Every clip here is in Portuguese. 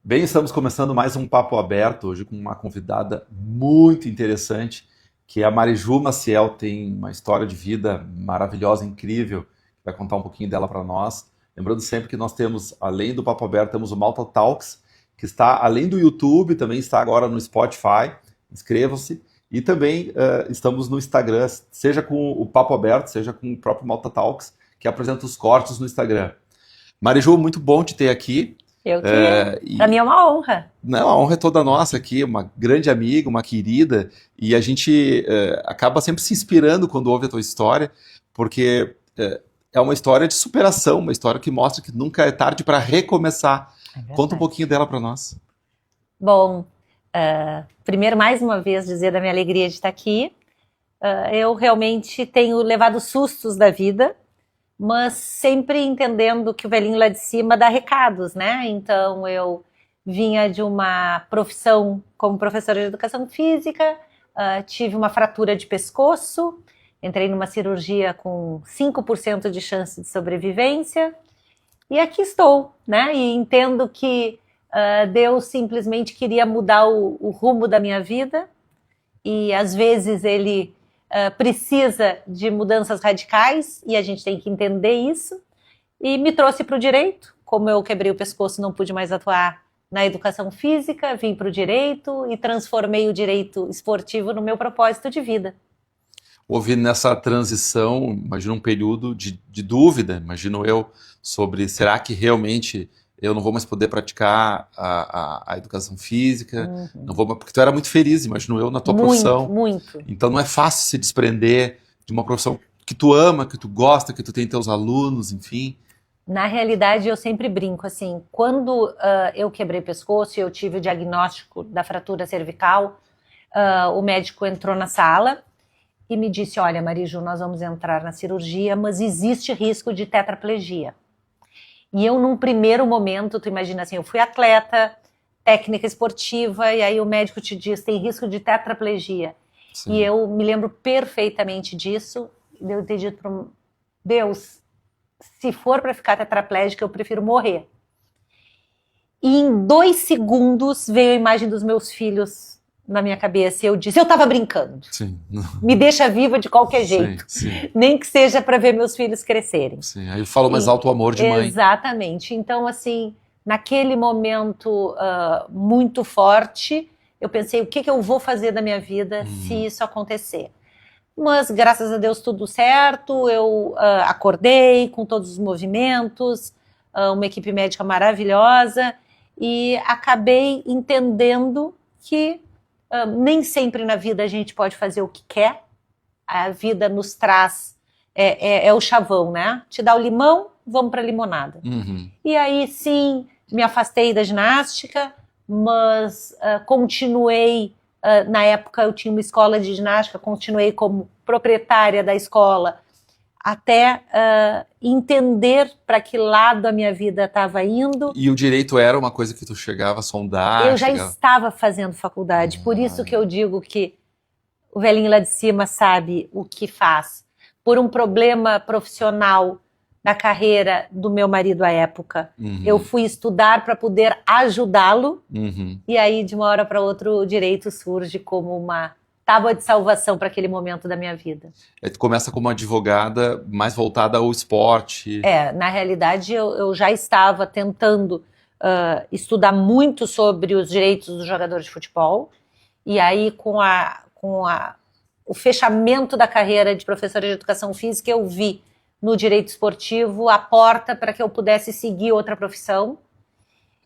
Bem, estamos começando mais um Papo Aberto, hoje com uma convidada muito interessante, que é a Mariju Maciel. Tem uma história de vida maravilhosa, incrível, que vai contar um pouquinho dela para nós. Lembrando sempre que nós temos, além do Papo Aberto, temos o Malta Talks, que está além do YouTube, também está agora no Spotify. Inscrevam-se. E também estamos no Instagram, seja com o Papo Aberto, seja com o próprio Malta Talks, que apresenta os cortes no Instagram. Mariju, muito bom te ter aqui. Para mim é uma honra. Não, a honra é toda nossa aqui, uma grande amiga, uma querida, e a gente acaba sempre se inspirando quando ouve a tua história, porque é uma história de superação, uma história que mostra que nunca é tarde para recomeçar. Conta um pouquinho dela para nós. Bom, primeiro, mais uma vez, dizer da minha alegria de estar aqui. Eu realmente tenho levado sustos da vida, mas sempre entendendo que o velhinho lá de cima dá recados, né? Então, eu vinha de uma profissão como professora de educação física, tive uma fratura de pescoço, entrei numa cirurgia com 5% de chance de sobrevivência, e aqui estou, né? E entendo que Deus simplesmente queria mudar o rumo da minha vida, e às vezes Ele precisa de mudanças radicais, e a gente tem que entender isso, e me trouxe para o direito. Como eu quebrei o pescoço e não pude mais atuar na educação física, vim para o direito e transformei o direito esportivo no meu propósito de vida. Houve nessa transição, imagino um período de dúvida, imagino eu, sobre será que realmente eu não vou mais poder praticar a educação física, não vou, porque tu era muito feliz, imagino eu, na tua profissão. Muito. Então não é fácil se desprender de uma profissão que tu ama, que tu gosta, que tu tem teus alunos, enfim. Na realidade, eu sempre brinco, assim, quando eu quebrei o pescoço e eu tive o diagnóstico da fratura cervical, o médico entrou na sala e me disse, olha, Mariju, nós vamos entrar na cirurgia, mas existe risco de tetraplegia. E eu, num primeiro momento, tu imagina assim, eu fui atleta, técnica esportiva, e aí o médico te diz, tem risco de tetraplegia. Sim. E eu me lembro perfeitamente disso, eu ter dito para Deus, se for para ficar tetraplégica, eu prefiro morrer. E em 2 segundos veio a imagem dos meus filhos na minha cabeça, e eu disse, eu estava brincando. Sim. Me deixa viva de qualquer jeito. Sim. Nem que seja para ver meus filhos crescerem. Sim, aí fala mais alto o amor de mãe. Exatamente. Então, assim, naquele momento muito forte, eu pensei, o que eu vou fazer da minha vida se isso acontecer? Mas, graças a Deus, tudo certo, eu acordei com todos os movimentos, uma equipe médica maravilhosa, e acabei entendendo que nem sempre na vida a gente pode fazer o que quer. A vida nos traz, é o chavão, né? Te dá o limão, vamos para a limonada. E aí, sim, me afastei da ginástica, mas continuei, na época eu tinha uma escola de ginástica, continuei como proprietária da escola, até entender para que lado a minha vida estava indo. E o direito era uma coisa que tu chegava a sondar? Eu já estava fazendo faculdade, por isso que eu digo que o velhinho lá de cima sabe o que faz. Por um problema profissional na carreira do meu marido à época, eu fui estudar para poder ajudá-lo, e aí de uma hora para outra o direito surge como uma tábua de salvação para aquele momento da minha vida. Tu começa como advogada mais voltada ao esporte. Na realidade eu já estava tentando estudar muito sobre os direitos dos jogadores de futebol, e aí com o fechamento da carreira de professora de educação física, eu vi no direito esportivo a porta para que eu pudesse seguir outra profissão,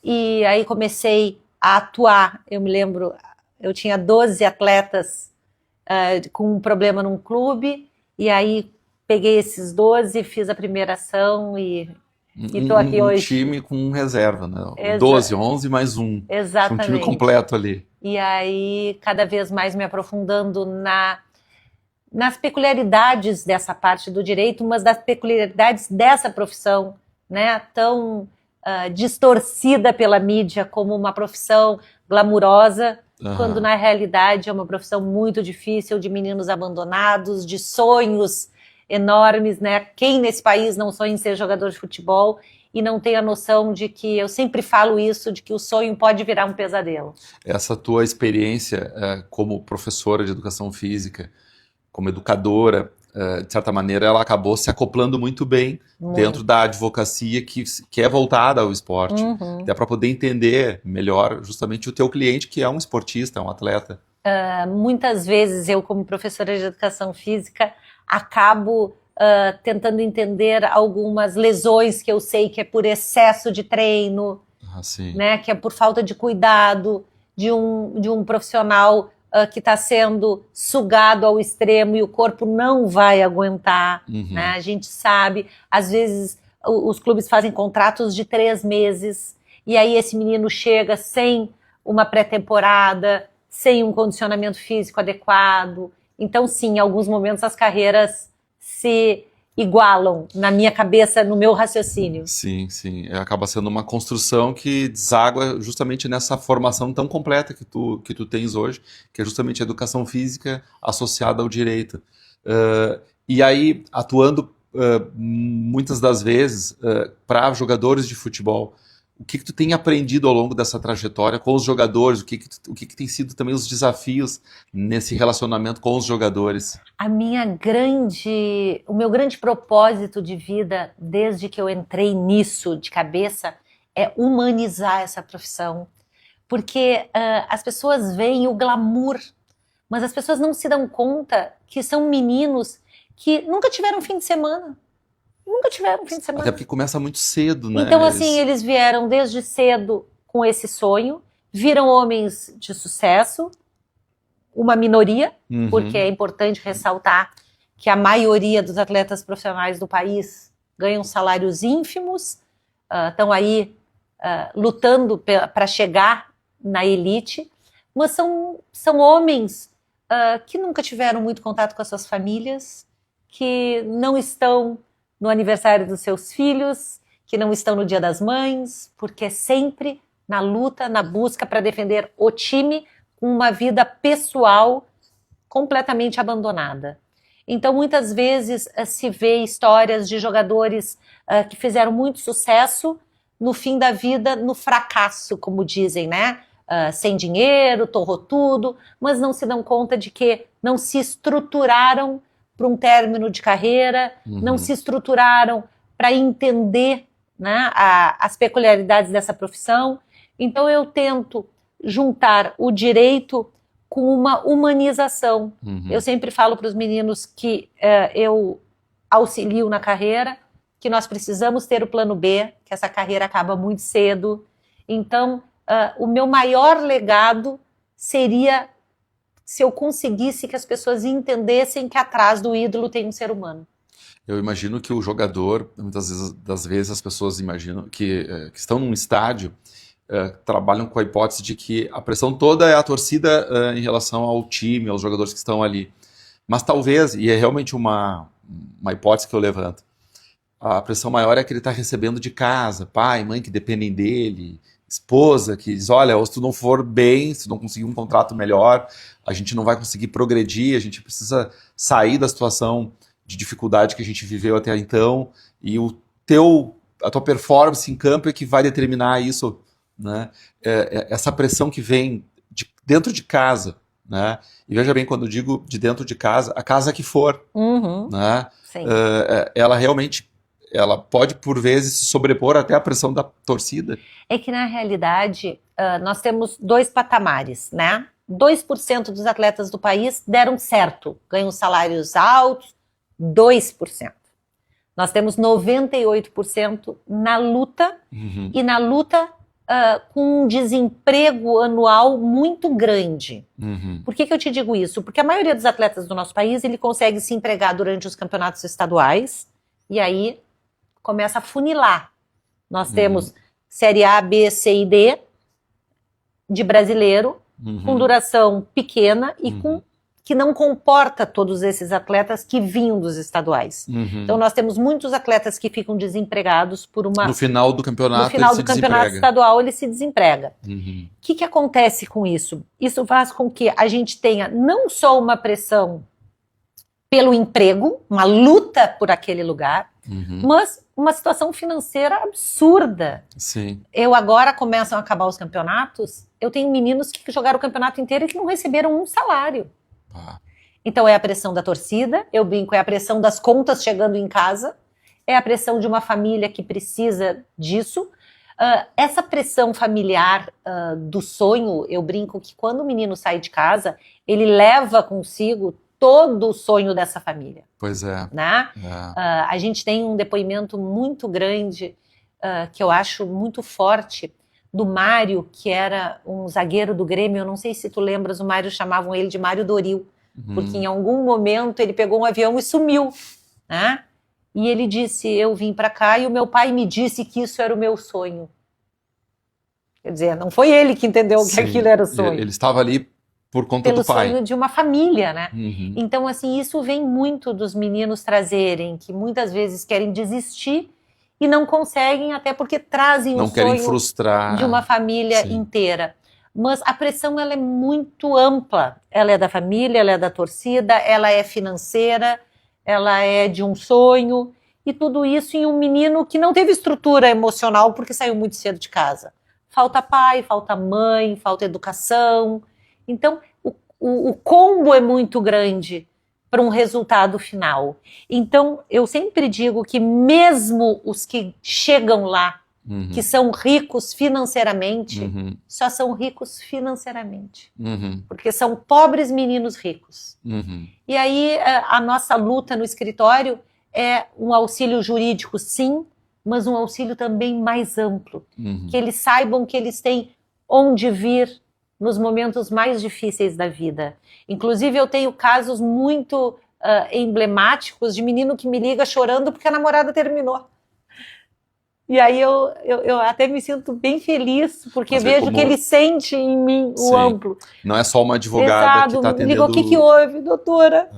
e aí comecei a atuar. Eu me lembro, eu tinha 12 atletas com um problema num clube, e aí peguei esses 12, fiz a primeira ação e estou aqui hoje. Um time com reserva, né? 12, 11 mais um. Exatamente. Um time completo ali. E aí, cada vez mais me aprofundando nas peculiaridades dessa parte do direito, mas das peculiaridades dessa profissão, né? Tão distorcida pela mídia como uma profissão glamurosa, quando na realidade é uma profissão muito difícil, de meninos abandonados, de sonhos enormes, né? Quem nesse país não sonha em ser jogador de futebol? e não tem a noção de que, eu sempre falo isso, de que o sonho pode virar um pesadelo. Essa tua experiência como professora de educação física, como educadora, de certa maneira, ela acabou se acoplando muito bem dentro da advocacia que é voltada ao esporte, até para poder entender melhor justamente o teu cliente, que é um esportista, um atleta. Muitas vezes eu, como professora de educação física, acabo tentando entender algumas lesões que eu sei que é por excesso de treino, né, que é por falta de cuidado de um profissional que está sendo sugado ao extremo e o corpo não vai aguentar. Né? A gente sabe, às vezes os clubes fazem contratos de 3 meses e aí esse menino chega sem uma pré-temporada, sem um condicionamento físico adequado. Então, sim, em alguns momentos as carreiras se igualam na minha cabeça, no meu raciocínio. Sim, sim. Acaba sendo uma construção que deságua justamente nessa formação tão completa que tu tens hoje, que é justamente a educação física associada ao direito. E aí, atuando muitas das vezes para jogadores de futebol, o que tu tem aprendido ao longo dessa trajetória com os jogadores? O que tem sido também os desafios nesse relacionamento com os jogadores? O meu grande propósito de vida, desde que eu entrei nisso de cabeça, é humanizar essa profissão. Porque as pessoas veem o glamour, mas as pessoas não se dão conta que são meninos que nunca tiveram fim de semana. Nunca tiveram fim de semana. Até porque começa muito cedo, né? Então, assim, eles vieram desde cedo com esse sonho, viram homens de sucesso, uma minoria, porque é importante ressaltar que a maioria dos atletas profissionais do país ganham salários ínfimos, estão aí lutando para chegar na elite, mas são homens que nunca tiveram muito contato com as suas famílias, que não estão no aniversário dos seus filhos, que não estão no Dia das Mães, porque é sempre na luta, na busca para defender o time, com uma vida pessoal completamente abandonada. Então, muitas vezes se vê histórias de jogadores que fizeram muito sucesso no fim da vida, no fracasso, como dizem, né? Sem dinheiro, torrou tudo, mas não se dão conta de que não se estruturaram para um término de carreira, não se estruturaram para entender, né, as peculiaridades dessa profissão. Então eu tento juntar o direito com uma humanização. Eu sempre falo para os meninos que eu auxilio na carreira, que nós precisamos ter o plano B, que essa carreira acaba muito cedo. Então o meu maior legado seria se eu conseguisse que as pessoas entendessem que atrás do ídolo tem um ser humano. Eu imagino que o jogador, muitas das vezes as pessoas imaginam que estão num estádio, trabalham com a hipótese de que a pressão toda é a torcida em relação ao time, aos jogadores que estão ali. Mas talvez, e é realmente uma hipótese que eu levanto, a pressão maior é que ele está recebendo de casa, pai, mãe que dependem dele, esposa que diz, olha, se tu não for bem, se tu não conseguir um contrato melhor, a gente não vai conseguir progredir, a gente precisa sair da situação de dificuldade que a gente viveu até então, e a tua performance em campo é que vai determinar isso, né? Essa pressão que vem dentro de casa, né? E veja bem, quando eu digo de dentro de casa, a casa que for, né? Ela realmente pode, por vezes, se sobrepor até a pressão da torcida. É que, na realidade, nós temos 2 patamares, né? 2% dos atletas do país deram certo, ganham salários altos, 2%. Nós temos 98% na luta, e na luta com um desemprego anual muito grande. Por que eu te digo isso? Porque a maioria dos atletas do nosso país, ele consegue se empregar durante os campeonatos estaduais, e aí começa a funilar. Nós temos Série A, B, C e D de brasileiro, com duração pequena e que não comporta todos esses atletas que vinham dos estaduais. Então nós temos muitos atletas que ficam desempregados por uma... No final do campeonato, no final do campeonato estadual ele se desemprega. O que acontece com isso? Isso faz com que a gente tenha não só uma pressão pelo emprego, uma luta por aquele lugar, mas uma situação financeira absurda. Sim. Eu agora começam a acabar os campeonatos, eu tenho meninos que jogaram o campeonato inteiro e que não receberam um salário. Ah, Então é a pressão da torcida, eu brinco, é a pressão das contas chegando em casa, é a pressão de uma família que precisa disso. Essa pressão familiar do sonho, eu brinco que quando o menino sai de casa, ele leva consigo todo o sonho dessa família. pois é. Né? É. A gente tem um depoimento muito grande, que eu acho muito forte, do Mário, que era um zagueiro do Grêmio. Eu não sei se tu lembras, o Mário, chamavam ele de Mário Doril, porque em algum momento ele pegou um avião e sumiu, né? E ele disse, eu vim para cá e o meu pai me disse que isso era o meu sonho. Quer dizer, não foi ele que entendeu que Sim. aquilo era o sonho. Ele estava ali por conta Pelo do pai. sonho de uma família, né? Uhum. Então, assim, isso vem muito dos meninos trazerem, que muitas vezes querem desistir e não conseguem, até porque trazem Não o querem sonho frustrar. de uma família Sim. inteira. Mas a pressão, ela é muito ampla. Ela é da família, ela é da torcida, ela é financeira, ela é de um sonho, e tudo isso em um menino que não teve estrutura emocional porque saiu muito cedo de casa. Falta pai, falta mãe, falta educação. Então, o combo é muito grande para um resultado final. Então, eu sempre digo que mesmo os que chegam lá, Uhum. que são ricos financeiramente, Uhum. só são ricos financeiramente. Uhum. Porque são pobres meninos ricos. Uhum. E aí, a nossa luta no escritório é um auxílio jurídico, sim, mas um auxílio também mais amplo. Uhum. Que eles saibam que eles têm onde vir nos momentos mais difíceis da vida. Inclusive, eu tenho casos muito emblemáticos de menino que me liga chorando porque a namorada terminou. E aí eu até me sinto bem feliz, porque Mas é vejo como- que ele sente em mim o Sim. amplo. Não é só uma advogada Exato, que está me atendendo... ligou, o que que houve, doutora?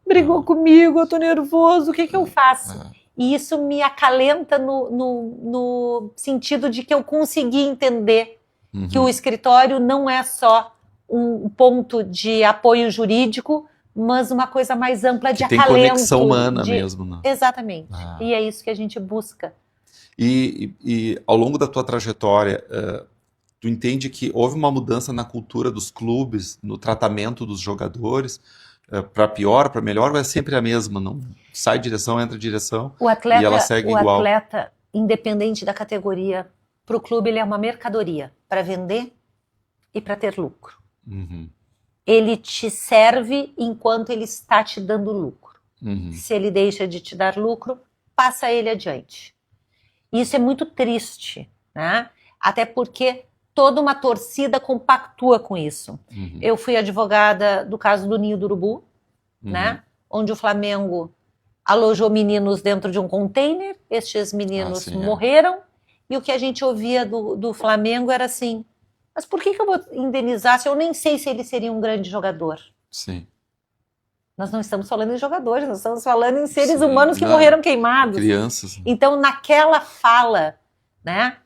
Brigou comigo, eu tô nervoso, o que que eu faço? E isso me acalenta no sentido de que eu consegui entender Uhum. que o escritório não é só um ponto de apoio jurídico, mas uma coisa mais ampla de Que tem acalento. conexão humana mesmo, né? Exatamente. Ah. E é isso que a gente busca. E ao longo da tua trajetória, tu entende que houve uma mudança na cultura dos clubes, no tratamento dos jogadores, para pior, para melhor, ou é sempre a mesma? Não sai direção, entra direção, O atleta, e ela segue o igual? atleta, independente da categoria, para o clube ele é uma mercadoria para vender e para ter lucro. Uhum. Ele te serve enquanto ele está te dando lucro. Uhum. Se ele deixa de te dar lucro, passa ele adiante. Isso é muito triste, né? Até porque toda uma torcida compactua com isso. Uhum. Eu fui advogada do caso do Ninho do Urubu, Uhum. né? Onde o Flamengo alojou meninos dentro de um container, estes meninos sim, morreram, e o que a gente ouvia do Flamengo era assim, mas por que eu vou indenizar se eu nem sei se ele seria um grande jogador? Sim. Nós não estamos falando em jogadores, nós estamos falando em seres Sim, humanos que não, morreram queimados. Crianças. Então, naquela fala, né,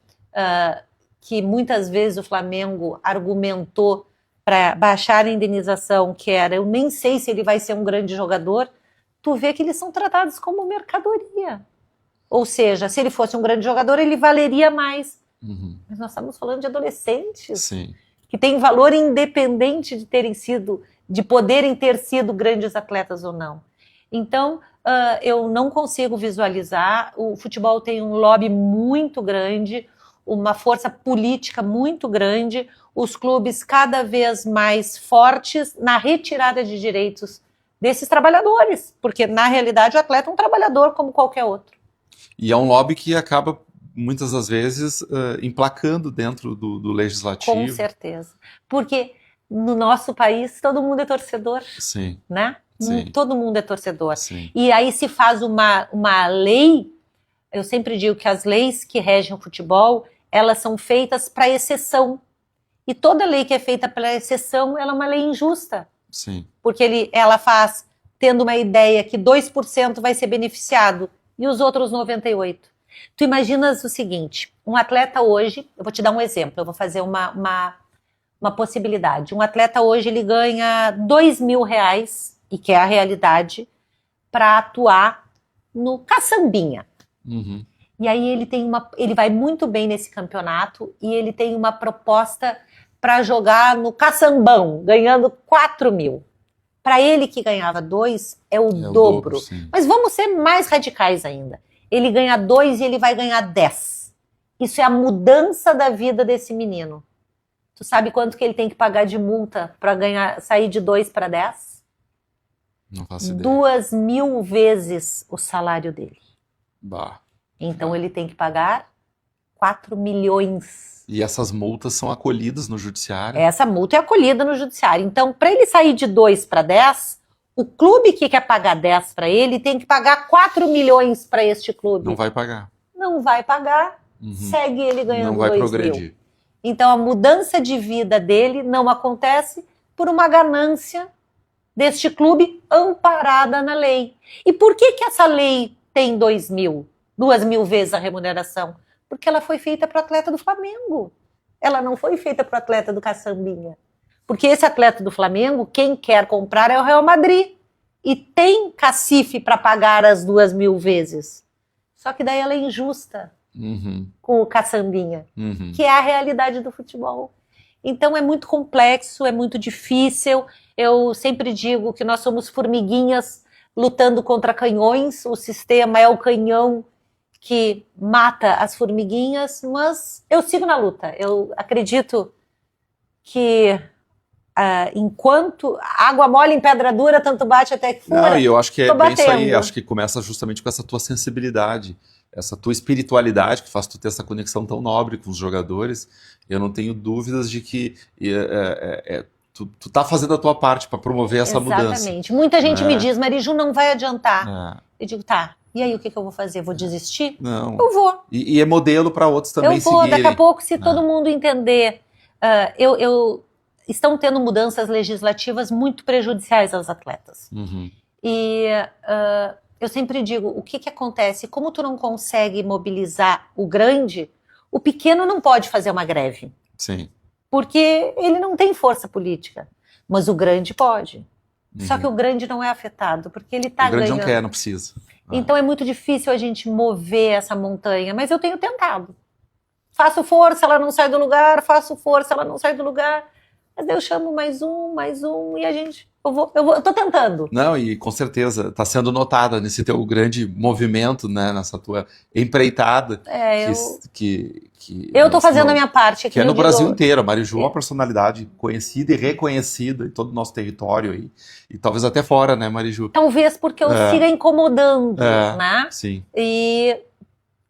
que muitas vezes o Flamengo argumentou para baixar a indenização, que era, eu nem sei se ele vai ser um grande jogador, tu vê que eles são tratados como mercadoria. Ou seja, se ele fosse um grande jogador, ele valeria mais. Uhum. Mas nós estamos falando de adolescentes Sim. que têm valor independente de terem sido, de poderem ter sido grandes atletas ou não. Então, eu não consigo visualizar. O futebol tem um lobby muito grande, uma força política muito grande, os clubes cada vez mais fortes na retirada de direitos desses trabalhadores, porque na realidade o atleta é um trabalhador como qualquer outro. E é um lobby que acaba, muitas das vezes, emplacando dentro do legislativo. Com certeza. Porque no nosso país todo mundo é torcedor, Sim. né? Sim. Todo mundo é torcedor. Sim. E aí se faz uma lei, eu sempre digo que as leis que regem o futebol, elas são feitas para exceção. E toda lei que é feita para exceção, ela é uma lei injusta. Sim. Porque ela faz tendo uma ideia que 2% vai ser beneficiado e os outros 98%. Tu imaginas o seguinte, um atleta hoje, eu vou te dar um exemplo, eu vou fazer uma possibilidade. Um atleta hoje, ele ganha R$2.000, e que é a realidade, para atuar no caçambinha. Uhum. E aí ele vai muito bem nesse campeonato e ele tem uma proposta para jogar no caçambão, ganhando 4 mil. Para ele que ganhava 2, é o dobro. Mas vamos ser mais radicais ainda. Ele ganha 2 e ele vai ganhar 10. Isso é a mudança da vida desse menino. Tu sabe quanto que ele tem que pagar de multa para sair de 2 para 10? Não faço ideia. 2.000 vezes o salário dele. Bah. Então ele tem que pagar 4 milhões. E essas multas são acolhidas no judiciário? Essa multa é acolhida no judiciário. Então, para ele sair de 2 para 10, o clube que quer pagar 10 para ele tem que pagar 4 milhões para este clube. Não vai pagar. Não vai pagar, segue ele ganhando 2 mil. Não vai progredir. Então, a mudança de vida dele não acontece por uma ganância deste clube amparada na lei. E por que essa lei tem 2.000 vezes a remuneração? Porque ela foi feita para o atleta do Flamengo. Ela não foi feita para o atleta do Caçambinha. Porque esse atleta do Flamengo, quem quer comprar é o Real Madrid. E tem cacife para pagar as 2.000 vezes. Só que daí ela é injusta com o Caçambinha, que é a realidade do futebol. Então é muito complexo, é muito difícil. Eu sempre digo que nós somos formiguinhas lutando contra canhões. O sistema é o canhão que mata as formiguinhas, mas eu sigo na luta. Eu acredito que enquanto água mole em pedra dura, tanto bate até que fura. Não, e eu acho que é bem isso aí. Acho que começa justamente com essa tua sensibilidade, essa tua espiritualidade que faz tu ter essa conexão tão nobre com os jogadores. Eu não tenho dúvidas de que tu tá fazendo a tua parte para promover essa mudança. Exatamente. Muita gente me diz, Mariju, não vai adiantar. Eu digo, tá. E aí, o que eu vou fazer? Vou desistir? Não. Eu vou. E é modelo para outros também seguirem. Eu vou. Daqui a pouco, se todo mundo entender... estão tendo mudanças legislativas muito prejudiciais aos atletas. E eu sempre digo, o que acontece? Como tu não consegue mobilizar o grande, o pequeno não pode fazer uma greve. Sim. Porque ele não tem força política. Mas o grande pode. Só que o grande não é afetado, porque ele está ganhando. O grande não quer, não precisa. Então é muito difícil a gente mover essa montanha, mas eu tenho tentado. Faço força, ela não sai do lugar, faço força, ela não sai do lugar. Mas eu chamo mais um, e a gente... Eu tô tentando. Não, e com certeza está sendo notada nesse teu grande movimento, né, nessa tua empreitada. Eu tô fazendo a minha parte. Que é no Brasil inteiro. A Mariju é uma personalidade conhecida e reconhecida em todo o nosso território aí. E talvez até fora, né, Mariju? Talvez porque eu siga incomodando, né? Sim. E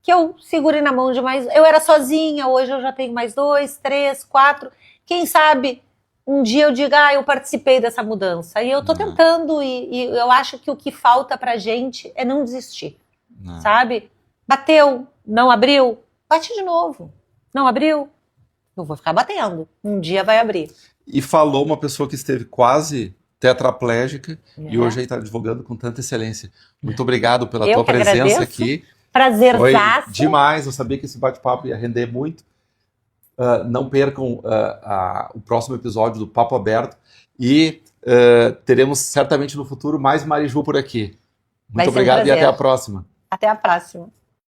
que eu segure na mão de mais... Eu era sozinha, hoje eu já tenho mais 2, 3, 4. Quem sabe... Um dia eu digo, eu participei dessa mudança. E eu tô tentando, e eu acho que o que falta pra gente é não desistir. Sabe? Bateu, não abriu, bate de novo. Não abriu, eu vou ficar batendo. Um dia vai abrir. E falou uma pessoa que esteve quase tetraplégica e hoje aí está advogando com tanta excelência. Muito obrigado pela tua presença aqui. Prazerzaço. Foi demais, eu sabia que esse bate-papo ia render muito. Não percam o próximo episódio do Papo Aberto e teremos certamente no futuro mais Mariju por aqui. Muito obrigado e até a próxima. Até a próxima.